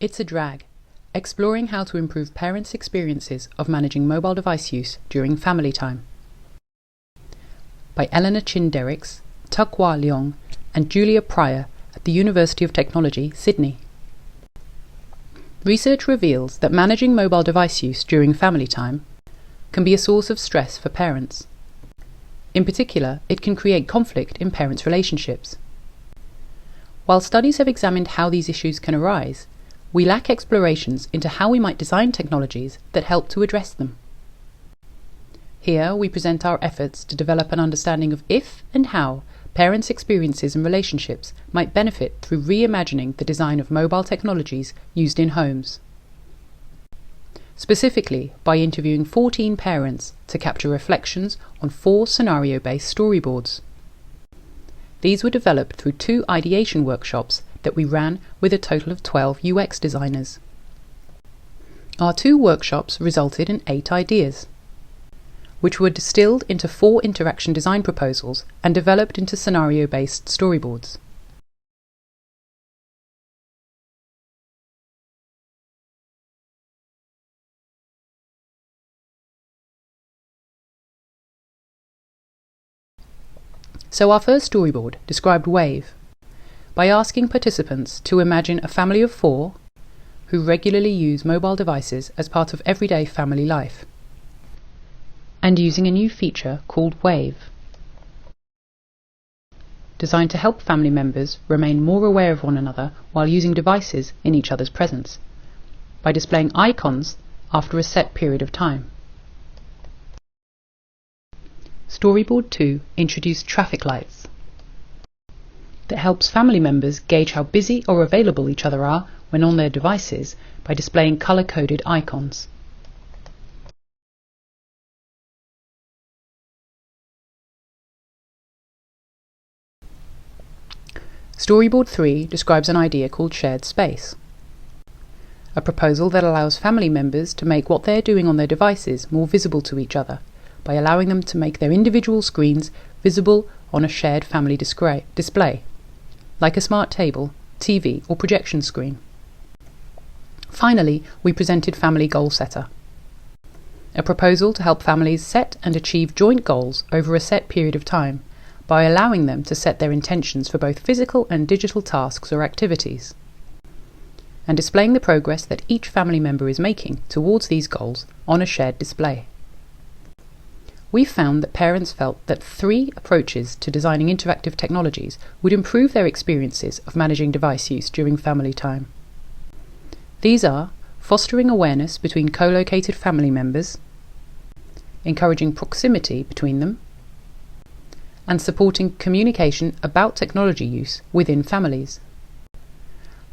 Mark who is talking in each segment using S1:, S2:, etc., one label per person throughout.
S1: It's a Drag, exploring how to improve parents' experiences of managing mobile device use during family time. By Eleanor Derix, Tukwah Leong and Julia Pryor at the University of Technology, Sydney. Research reveals that managing mobile device use during family time can be a source of stress for parents. In particular, it can create conflict in parents' relationships. While studies have examined how these issues can arise, we lack explorations into how we might design technologies that help to address them. Here we present our efforts to develop an understanding of if and how parents' experiences and relationships might benefit through reimagining the design of mobile technologies used in homes. Specifically, by interviewing 14 parents to capture reflections on 4 scenario-based storyboards. These were developed through 2 ideation workshops that we ran with a total of 12 UX designers. Our 2 workshops resulted in 8 ideas, which were distilled into 4 interaction design proposals and developed into scenario-based storyboards. So our first storyboard described Wave by asking participants to imagine a family of 4 who regularly use mobile devices as part of everyday family life, and using a new feature called Wave, designed to help family members remain more aware of one another while using devices in each other's presence, by displaying icons after a set period of time. Storyboard 2 introduced traffic lights that helps family members gauge how busy or available each other are when on their devices by displaying colour-coded icons. Storyboard 3 describes an idea called shared space, a proposal that allows family members to make what they are doing on their devices more visible to each other by allowing them to make their individual screens visible on a shared family display, like a smart table, TV or projection screen. Finally, we presented Family Goal Setter, a proposal to help families set and achieve joint goals over a set period of time by allowing them to set their intentions for both physical and digital tasks or activities, and displaying the progress that each family member is making towards these goals on a shared display. We found that parents felt that 3 approaches to designing interactive technologies would improve their experiences of managing device use during family time. These are fostering awareness between co-located family members, encouraging proximity between them, and supporting communication about technology use within families.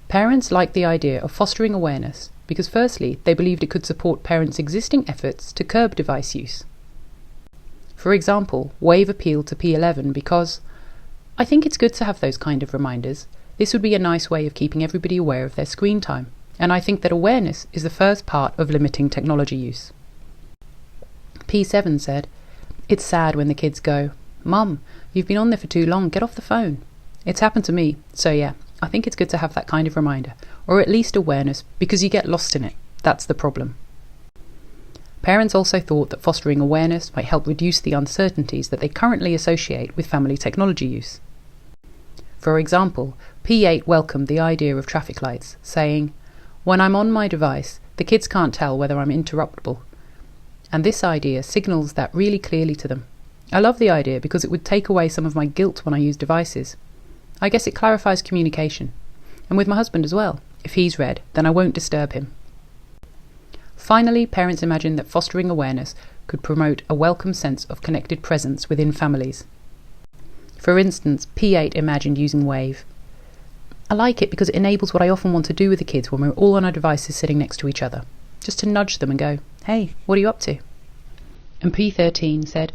S1: Parents liked the idea of fostering awareness because firstly, they believed it could support parents' existing efforts to curb device use. For example, Wave appealed to P11 because, I think it's good to have those kind of reminders. This would be a nice way of keeping everybody aware of their screen time, and I think that awareness is the first part of limiting technology use. P7 said, it's sad when the kids go, Mum, you've been on there for too long, get off the phone. It's happened to me, so yeah, I think it's good to have that kind of reminder, or at least awareness, because you get lost in it. That's the problem. Parents also thought that fostering awareness might help reduce the uncertainties that they currently associate with family technology use. For example, P8 welcomed the idea of traffic lights, saying, when I'm on my device, the kids can't tell whether I'm interruptible. And this idea signals that really clearly to them. I love the idea because it would take away some of my guilt when I use devices. I guess it clarifies communication. And with my husband as well. If he's read, then I won't disturb him. Finally, parents imagined that fostering awareness could promote a welcome sense of connected presence within families. For instance, P8 imagined using Wave. I like it because it enables what I often want to do with the kids when we're all on our devices sitting next to each other. Just to nudge them and go, hey, what are you up to? And P13 said,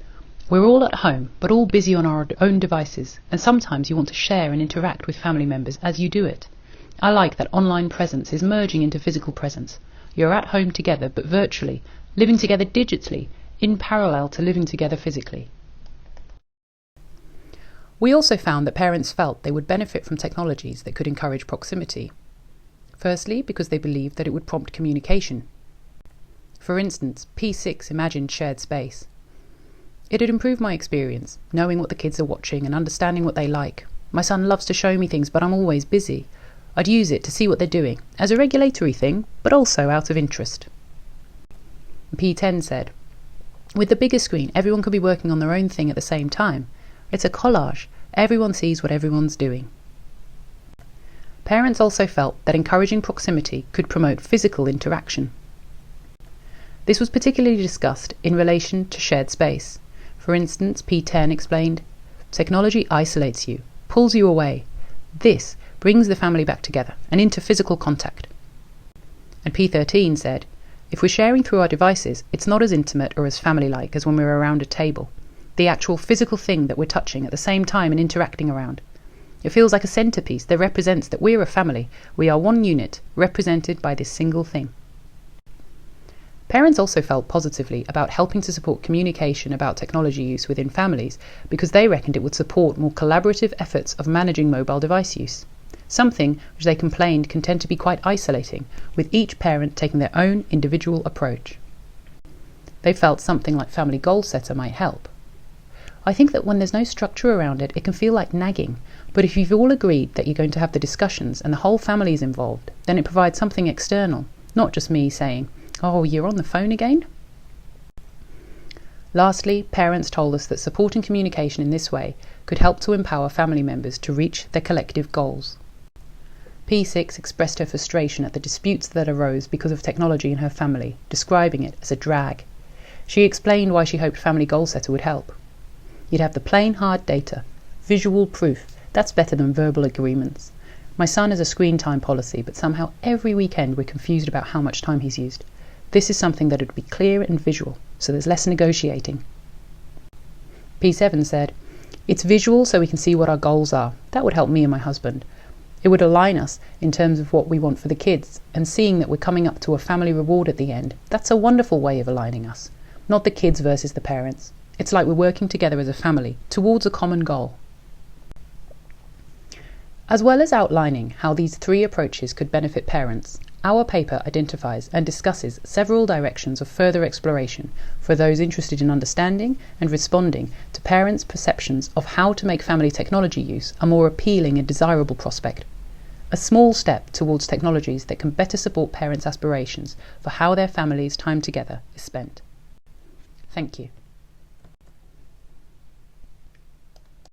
S1: we're all at home, but all busy on our own devices, and sometimes you want to share and interact with family members as you do it. I like that online presence is merging into physical presence. You're at home together, but virtually, living together digitally, in parallel to living together physically. We also found that parents felt they would benefit from technologies that could encourage proximity. Firstly, because they believed that it would prompt communication. For instance, P6 imagined shared space. It had improved my experience, knowing what the kids are watching and understanding what they like. My son loves to show me things, but I'm always busy. I'd use it to see what they're doing, as a regulatory thing, but also out of interest. P10 said, with the bigger screen, everyone could be working on their own thing at the same time. It's a collage. Everyone sees what everyone's doing. Parents also felt that encouraging proximity could promote physical interaction. This was particularly discussed in relation to shared space. For instance, P10 explained, technology isolates you, pulls you away. This brings the family back together and into physical contact. And P13 said, if we're sharing through our devices, it's not as intimate or as family-like as when we're around a table. The actual physical thing that we're touching at the same time and interacting around. It feels like a centerpiece that represents that we're a family. We are one unit, represented by this single thing. Parents also felt positively about helping to support communication about technology use within families because they reckoned it would support more collaborative efforts of managing mobile device use. Something which they complained can tend to be quite isolating, with each parent taking their own individual approach. They felt something like family goal setter might help. I think that when there's no structure around it, it can feel like nagging, but if you've all agreed that you're going to have the discussions and the whole family is involved, then it provides something external, not just me saying, oh, you're on the phone again? Lastly, parents told us that supporting communication in this way could help to empower family members to reach their collective goals. P6 expressed her frustration at the disputes that arose because of technology in her family, describing it as a drag. She explained why she hoped Family Goal Setter would help. You'd have the plain hard data, visual proof. That's better than verbal agreements. My son has a screen time policy, but somehow every weekend we're confused about how much time he's used. This is something that would be clear and visual, so there's less negotiating. P7 said, it's visual so we can see what our goals are. That would help me and my husband. It would align us in terms of what we want for the kids, and seeing that we're coming up to a family reward at the end, that's a wonderful way of aligning us. Not the kids versus the parents. It's like we're working together as a family, towards a common goal. As well as outlining how these three approaches could benefit parents, our paper identifies and discusses several directions of further exploration for those interested in understanding and responding to parents' perceptions of how to make family technology use a more appealing and desirable prospect. A small step towards technologies that can better support parents' aspirations for how their families' time together is spent. Thank you.